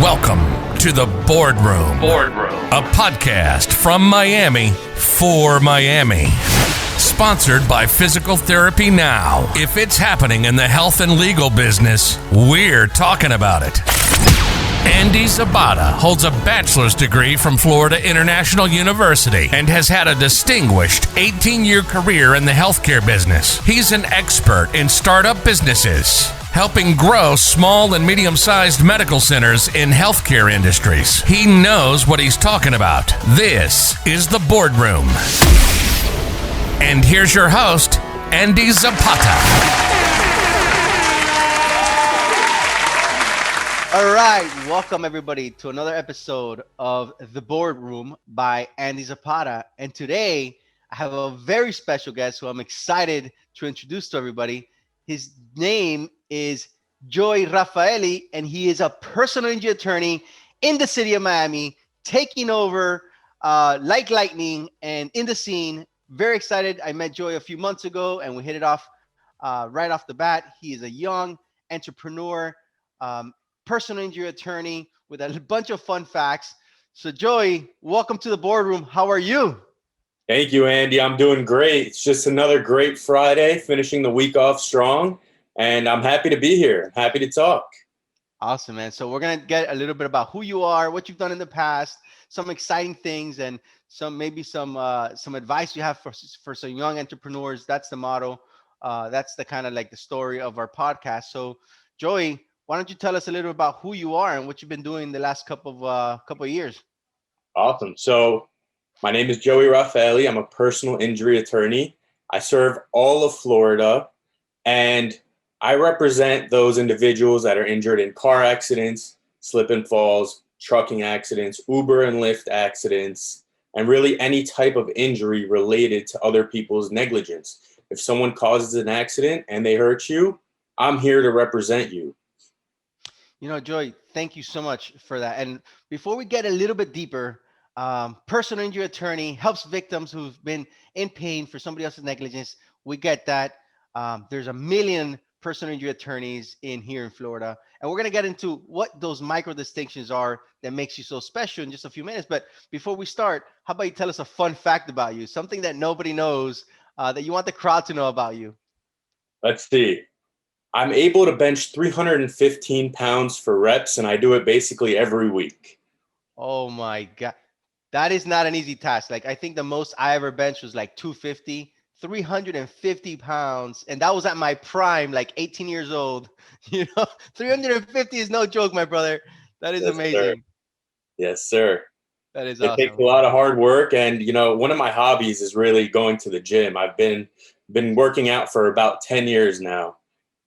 Welcome to the Boardroom. A podcast from Miami for Miami. Sponsored by Physical Therapy Now. If it's happening in the health and legal business, we're talking about it. Andy Zapata holds a bachelor's degree from Florida International University and has had a distinguished 18-year career in the healthcare business. He's an expert in startup businesses, helping grow small and medium-sized medical centers in healthcare industries. He knows what he's talking about. This is the Boardroom. And here's your host, Andy Zapata. All right, welcome everybody to another episode of The Boardroom by Andy Zapata. And today I have a very special guest who I'm excited to introduce to everybody. His name is Joey RAFAELI, and he is a personal injury attorney in the city of Miami, taking over like lightning and in the scene. Very excited. I met Joey a few months ago and we hit it off right off the bat. He is a young entrepreneur, personal injury attorney with a bunch of fun facts. So Joey, welcome to the Boardroom. How are you? Thank you, Andy. I'm doing great. It's just another great Friday, finishing the week off strong, and I'm happy to be here. Happy to talk. Awesome, man. So we're going to get a little bit about who you are, what you've done in the past, some exciting things, and some advice you have for some young entrepreneurs. That's the motto. That's the kind of like the story of our podcast. So Joey, why don't you tell us a little about who you are and what you've been doing the last couple of years? Awesome. So my name is Joey RAFAELI. I'm a personal injury attorney. I serve all of Florida, and I represent those individuals that are injured in car accidents, slip and falls, trucking accidents, Uber and Lyft accidents, and really any type of injury related to other people's negligence. If someone causes an accident and they hurt you, I'm here to represent you. You know, Joey, thank you so much for that. And before we get a little bit deeper, personal injury attorney helps victims who've been in pain for somebody else's negligence. We get that. There's a million personal injury attorneys here in Florida. And we're going to get into what those micro distinctions are that makes you so special in just a few minutes. But before we start, how about you tell us a fun fact about you, something that nobody knows that you want the crowd to know about you? Let's see. I'm able to bench 315 pounds for reps, and I do it basically every week. Oh my God. That is not an easy task. Like, I think the most I ever benched was like 250, 350 pounds. And that was at my prime, like 18 years old. 350 is no joke, my brother. That is amazing. Sir. Yes, sir. That is awesome. It takes a lot of hard work. And, one of my hobbies is really going to the gym. I've been working out for about 10 years now.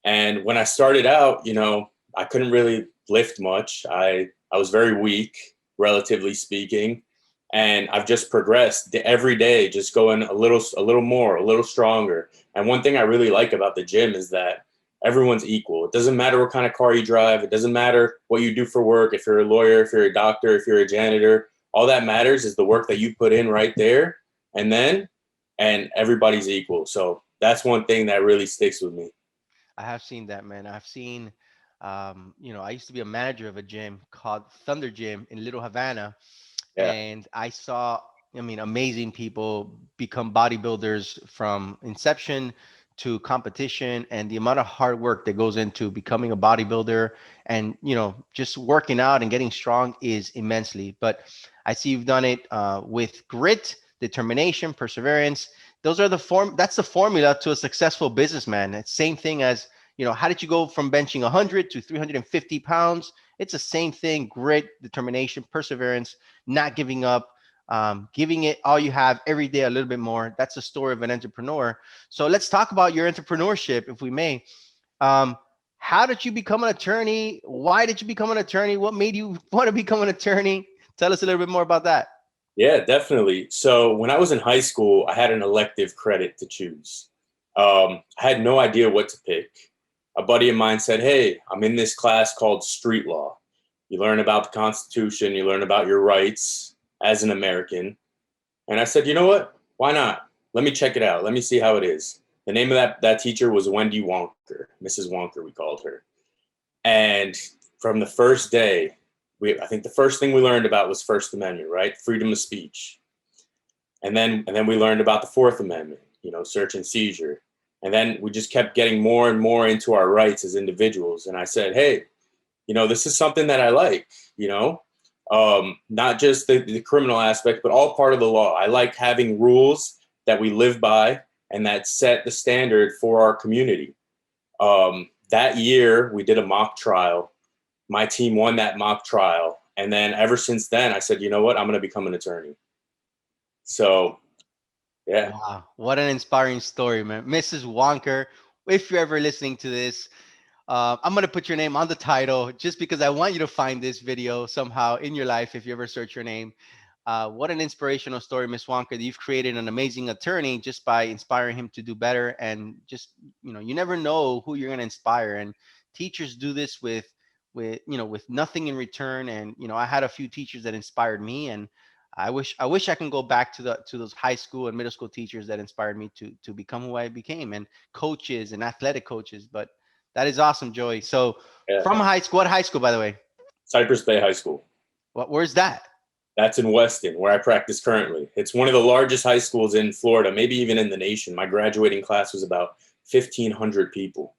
And when I started out, I couldn't really lift much. I was very weak, relatively speaking. And I've just progressed every day, just going a little more, a little stronger. And one thing I really like about the gym is that everyone's equal. It doesn't matter what kind of car you drive. It doesn't matter what you do for work. If you're a lawyer, if you're a doctor, if you're a janitor, all that matters is the work that you put in right there. And everybody's equal. So that's one thing that really sticks with me. I have seen that, man. I've seen, I used to be a manager of a gym called Thunder Gym in Little Havana. Yeah. And I saw, amazing people become bodybuilders from inception to competition, and the amount of hard work that goes into becoming a bodybuilder and, just working out and getting strong is immensely. But I see you've done it with grit, determination, perseverance. Those are that's the formula to a successful businessman. It's same thing as, how did you go from benching 100 to 350 pounds? It's the same thing: grit, determination, perseverance, not giving up, giving it all you have every day, a little bit more. That's the story of an entrepreneur. So let's talk about your entrepreneurship, if we may. How did you become an attorney? Why did you become an attorney? What made you want to become an attorney? Tell us a little bit more about that. Yeah, definitely. So when I was in high school, I had an elective credit to choose. I had no idea what to pick. A buddy of mine said, "Hey, I'm in this class called street law. You learn about the Constitution, you learn about your rights as an American." And I said, "You know what? Why not? Let me check it out. Let me see how it is." The name of that teacher was Wendy Wonker, Mrs. Wonker, we called her. And from the first day, I think the first thing we learned about was First Amendment, right? Freedom of speech. And then we learned about the Fourth Amendment, search and seizure. And then we just kept getting more and more into our rights as individuals. And I said, hey, this is something that I like, not just the criminal aspect, but all part of the law. I like having rules that we live by and that set the standard for our community. That year, we did a mock trial. My team won that mock trial. And then ever since then, I said, you know what? I'm going to become an attorney. So, yeah. Wow, what an inspiring story, man. Mrs. Wonker, if you're ever listening to this, I'm going to put your name on the title just because I want you to find this video somehow in your life if you ever search your name. What an inspirational story, Miss Wonker, that you've created an amazing attorney just by inspiring him to do better. And just, you never know who you're going to inspire. And teachers do this with nothing in return. And, I had a few teachers that inspired me, and I wish I can go back to those high school and middle school teachers that inspired me to become who I became, and coaches and athletic coaches. But that is awesome, Joey. So Yeah. from high school, what high school, by the way? Cypress Bay High School. Where's that? That's in Weston, where I practice currently. It's one of the largest high schools in Florida, maybe even in the nation. My graduating class was about 1,500 people.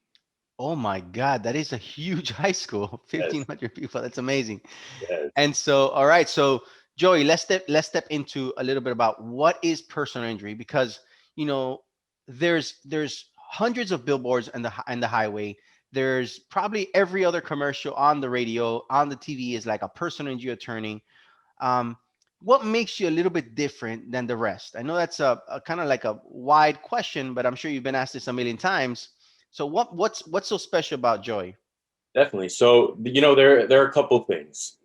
Oh my God, that is a huge high school. Yes. 1,500 people. That's amazing. Yes. And so, all right. So Joey, let's step into a little bit about what is personal injury, because there's hundreds of billboards on the highway. There's probably every other commercial on the radio, on the TV is like a personal injury attorney. Um, what makes you a little bit different than the rest? I know that's a kind of like a wide question, but I'm sure you've been asked this a million times. So what's so special about Joy? Definitely. So, there are a couple of things.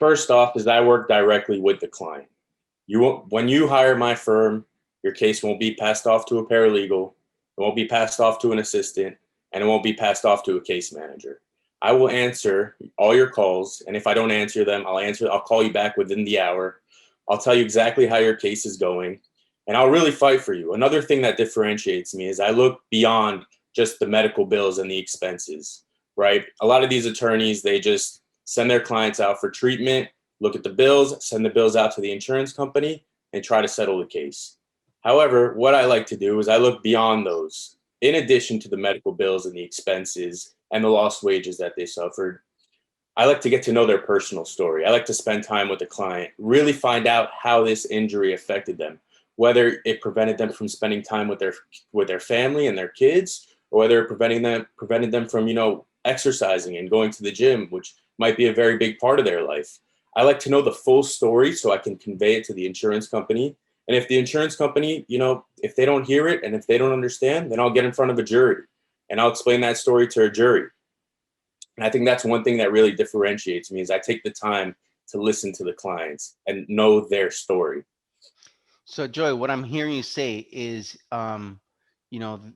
First off is I work directly with the client. When you hire my firm, your case won't be passed off to a paralegal, it won't be passed off to an assistant, and it won't be passed off to a case manager. I will answer all your calls, and if I don't answer them, I'll call you back within the hour. I'll tell you exactly how your case is going, and I'll really fight for you. Another thing that differentiates me is I look beyond just the medical bills and the expenses, right? A lot of these attorneys, they just send their clients out for treatment, look at the bills, send the bills out to the insurance company, and try to settle the case. However, what I like to do is I look beyond those. In addition to the medical bills and the expenses and the lost wages that they suffered, I like to get to know their personal story. I like to spend time with the client, really find out how this injury affected them, whether it prevented them from spending time with their family and their kids, or whether it prevented them from, exercising and going to the gym, which might be a very big part of their life. I like to know the full story so I can convey it to the insurance company. And if the insurance company, if they don't hear it and if they don't understand, then I'll get in front of a jury and I'll explain that story to a jury. And I think that's one thing that really differentiates me is I take the time to listen to the clients and know their story. So Joy, what I'm hearing you say is,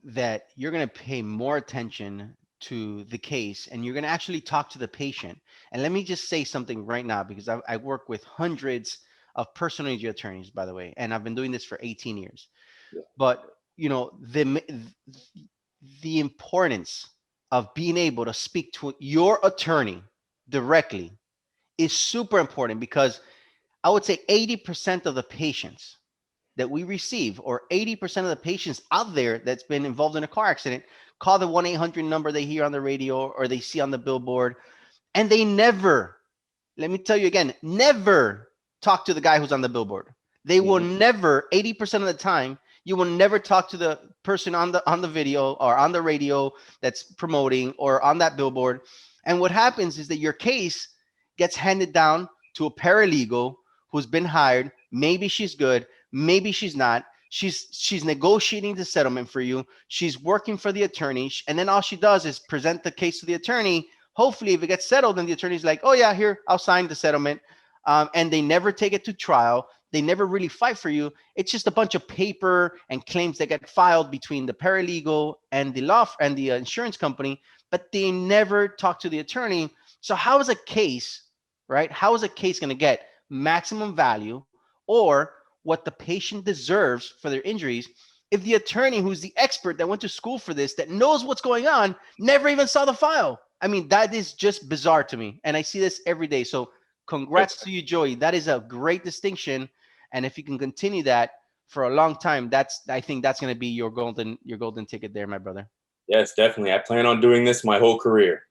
that you're going to pay more attention to the case and you're going to actually talk to the patient. And let me just say something right now, because I work with hundreds of personal injury attorneys, by the way, and I've been doing this for 18 years. Yeah. But, the importance of being able to speak to your attorney directly is super important, because I would say 80% of the patients that we receive, or 80% of the patients out there that's been involved in a car accident, call the 1-800 number they hear on the radio or they see on the billboard, and they never, let me tell you again, never talk to the guy who's on the billboard. They will never, 80% of the time, you will never talk to the person on the video or on the radio that's promoting or on that billboard. And what happens is that your case gets handed down to a paralegal who's been hired. Maybe she's good, maybe she's not. She's negotiating the settlement for you. She's working for the attorney, and then all she does is present the case to the attorney. Hopefully, if it gets settled, then the attorney's like, "Oh yeah, here, I'll sign the settlement." And they never take it to trial. They never really fight for you. It's just a bunch of paper and claims that get filed between the paralegal and the law and the insurance company, but they never talk to the attorney. So how is a case, right? How is a case going to get maximum value or what the patient deserves for their injuries if the attorney, who's the expert that went to school for this, that knows what's going on, never even saw the file? I mean, that is just bizarre to me. And I see this every day. So congrats to you, Joey. That is a great distinction. And if you can continue that for a long time, I think that's going to be your golden ticket there, my brother. Yes, definitely. I plan on doing this my whole career.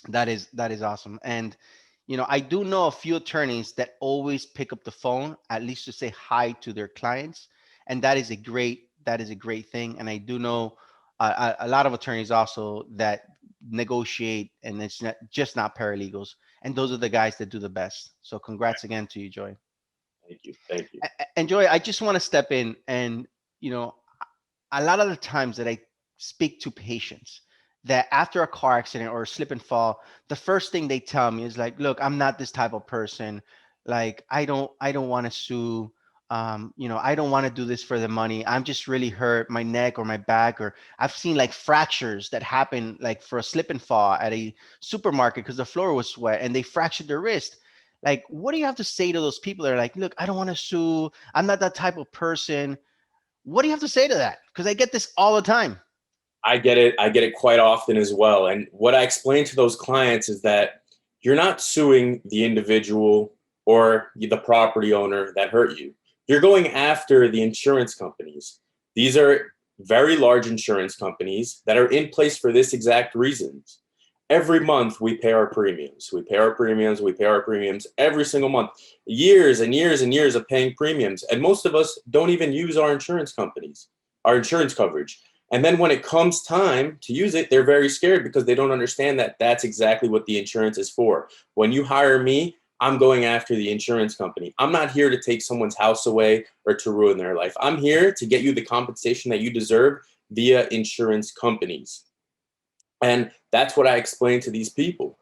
That is awesome. And I do know a few attorneys that always pick up the phone at least to say hi to their clients, and that is a great thing. And I do know a lot of attorneys also that negotiate, and it's not paralegals, and those are the guys that do the best. So congrats again to you, Joy. Thank you. Thank you. And Joy, I just want to step in, and you know a lot of the times that I speak to patients that after a car accident or a slip and fall, the first thing they tell me is like, look, I'm not this type of person. Like, I don't want to sue. I don't want to do this for the money. I'm just really hurt, my neck or my back, or I've seen like fractures that happen like for a slip and fall at a supermarket because the floor was wet and they fractured their wrist. Like, what do you have to say to those people that are like, look, I don't want to sue. I'm not that type of person. What do you have to say to that? Because I get this all the time. I get it. I get it quite often as well. And what I explain to those clients is that you're not suing the individual or the property owner that hurt you. You're going after the insurance companies. These are very large insurance companies that are in place for this exact reasons. Every month we pay our premiums. We pay our premiums. We pay our premiums every single month. Years and years and years of paying premiums. And most of us don't even use our insurance companies, our insurance coverage. And then when it comes time to use it, they're very scared because they don't understand that that's exactly what the insurance is for. When you hire me, I'm going after the insurance company. I'm not here to take someone's house away or to ruin their life. I'm here to get you the compensation that you deserve via insurance companies. And that's what I explain to these people.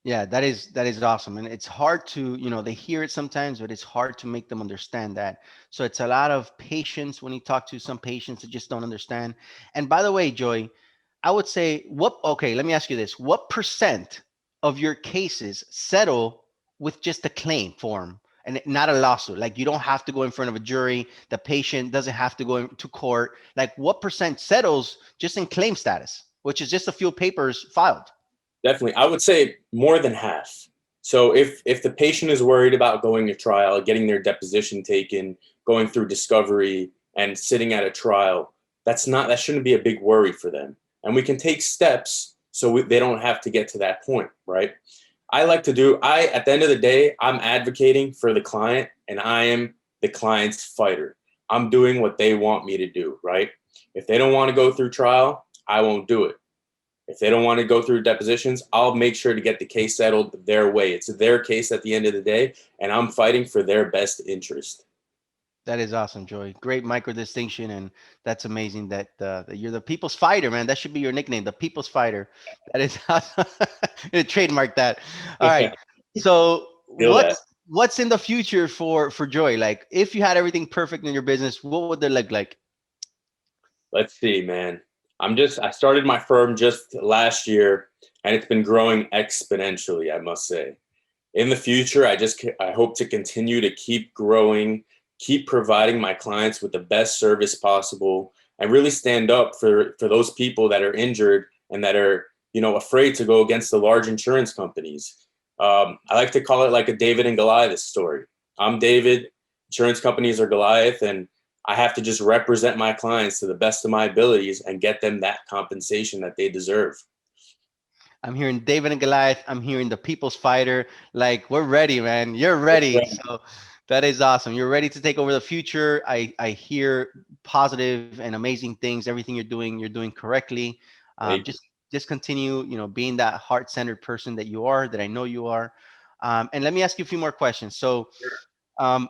Yeah, that is awesome. And it's hard to, they hear it sometimes, but it's hard to make them understand that. So it's a lot of patience when you talk to some patients that just don't understand. And by the way, Joy, I would say okay, let me ask you this. What percent of your cases settle with just a claim form and not a lawsuit? Like you don't have to go in front of a jury. The patient doesn't have to go into court. Like what percent settles just in claim status, which is just a few papers filed? Definitely. I would say more than half. So if the patient is worried about going to trial, getting their deposition taken, going through discovery and sitting at a trial, that shouldn't be a big worry for them. And we can take steps so they don't have to get to that point, right? At the end of the day, I'm advocating for the client and I am the client's fighter. I'm doing what they want me to do, right? If they don't want to go through trial, I won't do it. If they don't want to go through depositions, I'll make sure to get the case settled their way. It's their case at the end of the day, and I'm fighting for their best interest. That is awesome, Joy. Great micro distinction, and that's amazing that you're the people's fighter, man. That should be your nickname, the people's fighter. That is awesome. Trademark that. All right. So Feel that. what's in the future for Joy? Like, if you had everything perfect in your business, what would they look like? Let's see, man. I started my firm just last year, and it's been growing exponentially, I must say. In the future, I hope to continue to keep growing, keep providing my clients with the best service possible, and really stand up for those people that are injured and that are, afraid to go against the large insurance companies. I like to call it like a David and Goliath story. I'm David, insurance companies are Goliath, and I have to just represent my clients to the best of my abilities and get them that compensation that they deserve. I'm hearing David and Goliath. I'm hearing the people's fighter. Like, we're ready, man. You're ready. So that is awesome. You're ready to take over the future. I hear positive and amazing things. Everything you're doing correctly. Just continue, being that heart-centered person that you are, that I know you are. And let me ask you a few more questions. So, um,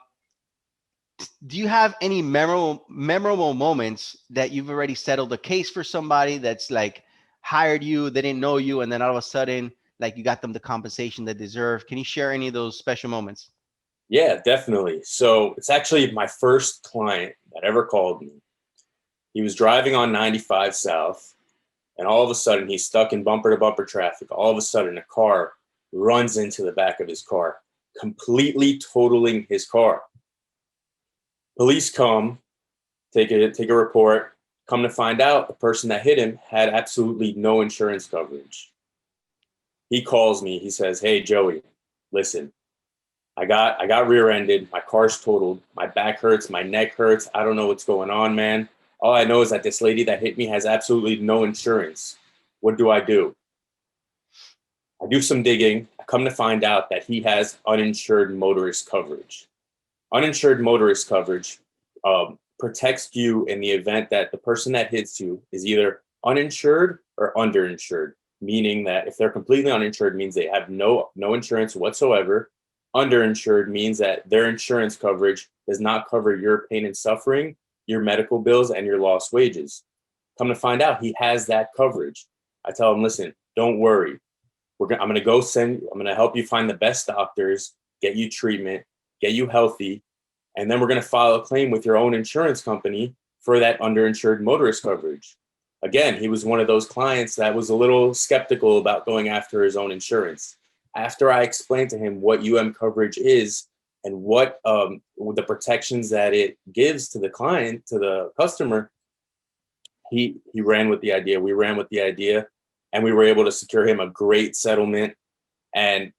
do you have any memorable moments that you've already settled a case for somebody that's like hired you, they didn't know you, and then all of a sudden, like you got them the compensation they deserve? Can you share any of those special moments? Yeah, definitely. So it's actually my first client that ever called me. He was driving on 95 South, and all of a sudden he's stuck in bumper to bumper traffic. All of a sudden a car runs into the back of his car, completely totaling his car. Police come, take a report, come to find out the person that hit him had absolutely no insurance coverage. He calls me. He says, "Hey, Joey, listen, I got rear-ended. My car's totaled. My back hurts. My neck hurts. I don't know what's going on, man. All I know is that this lady that hit me has absolutely no insurance. What do?" I do some digging. I come to find out that he has uninsured motorist coverage. Uninsured motorist coverage protects you in the event that the person that hits you is either uninsured or underinsured, meaning that if they're completely uninsured means they have no insurance whatsoever. Underinsured means that their insurance coverage does not cover your pain and suffering, your medical bills, and your lost wages. Come to find out, he has that coverage. I tell him, listen, don't worry. I'm going to help you find the best doctors, get you treatment, get you healthy, and then we're going to file a claim with your own insurance company for that underinsured motorist coverage. Again, he was one of those clients that was a little skeptical about going after his own insurance. After I explained to him what coverage is and what the protections that it gives to the client, to the customer, he ran with the idea. We ran with the idea, and we were able to secure him a great settlement. And,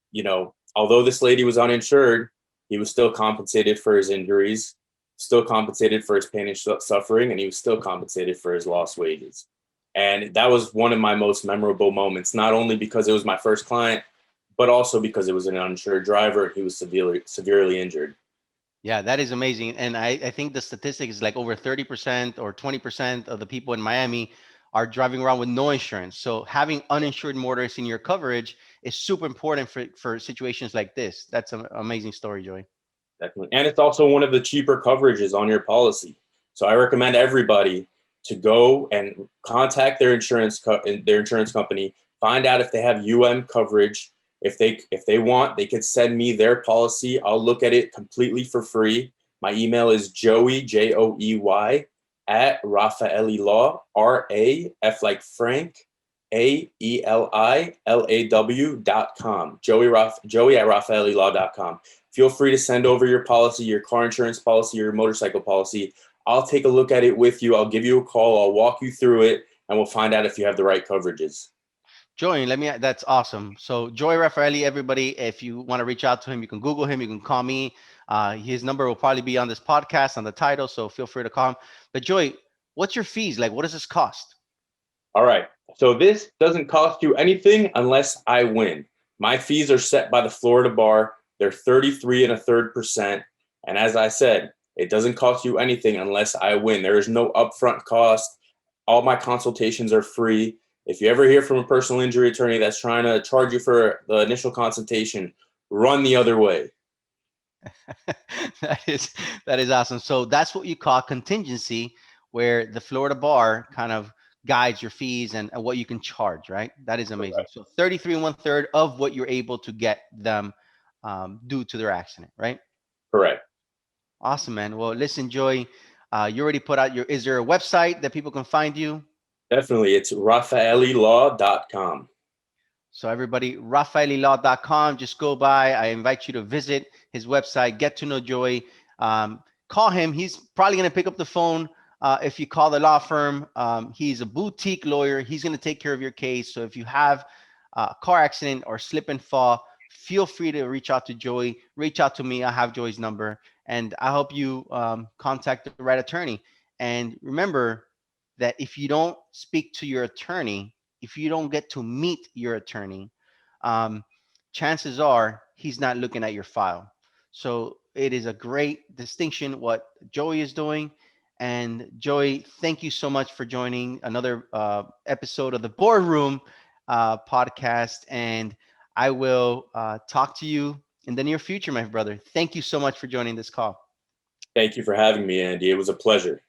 although this lady was uninsured, he was still compensated for his injuries, still compensated for his pain and suffering, and he was still compensated for his lost wages. And that was one of my most memorable moments, not only because it was my first client, but also because it was an uninsured driver and he was severely injured. Yeah, that is amazing. And I think the statistic is like over 30% or 20% of the people in Miami are driving around with no insurance. So having uninsured motorists in your coverage is super important for situations like this. That's an amazing story, Joey. Definitely. And it's also one of the cheaper coverages on your policy. So I recommend everybody to go and contact their insurance company, find out if they have coverage. If they want, they could send me their policy. I'll look at it completely for free. My email is Joey, Joey, at RAFAELI Law, RAF like Frank, AELILAW.com. Joey at RAFAELILaw.com. Feel free to send over your policy, your car insurance policy, your motorcycle policy. I'll take a look at it with you. I'll give you a call. I'll walk you through it, and we'll find out if you have the right coverages. Joey, that's awesome. So Joey Raffaelli, everybody, if you want to reach out to him, you can Google him, you can call me. His number will probably be on this podcast, on the title, so feel free to call him. But Joey, what's your fees? Like, what does this cost? All right. So this doesn't cost you anything unless I win. My fees are set by the Florida bar. They're 33 1/3%. And as I said, it doesn't cost you anything unless I win. There is no upfront cost. All my consultations are free. If you ever hear from a personal injury attorney that's trying to charge you for the initial consultation, run the other way. That is awesome. So that's what you call contingency, where the Florida bar kind of guides your fees and what you can charge, right? That is amazing. Correct. So 33 1/3 of what you're able to get them due to their accident, right? Correct. Awesome, man. Well, listen, Joey, you already put out is there a website that people can find you? Definitely. It's RAFAELILaw.com. So everybody, RAFAELILaw.com, just go by. I invite you to visit his website, get to know Joey. Call him. He's probably going to pick up the phone if you call the law firm. He's a boutique lawyer. He's going to take care of your case. So if you have a car accident or slip and fall, feel free to reach out to Joey. Reach out to me. I have Joey's number. And I hope you contact the right attorney. And remember that if you don't speak to your attorney, if you don't get to meet your attorney, chances are he's not looking at your file. So it is a great distinction what Joey is doing. And Joey, thank you so much for joining another episode of the Boardroom podcast. And I will talk to you in the near future, my brother. Thank you so much for joining this call. Thank you for having me, Andy. It was a pleasure.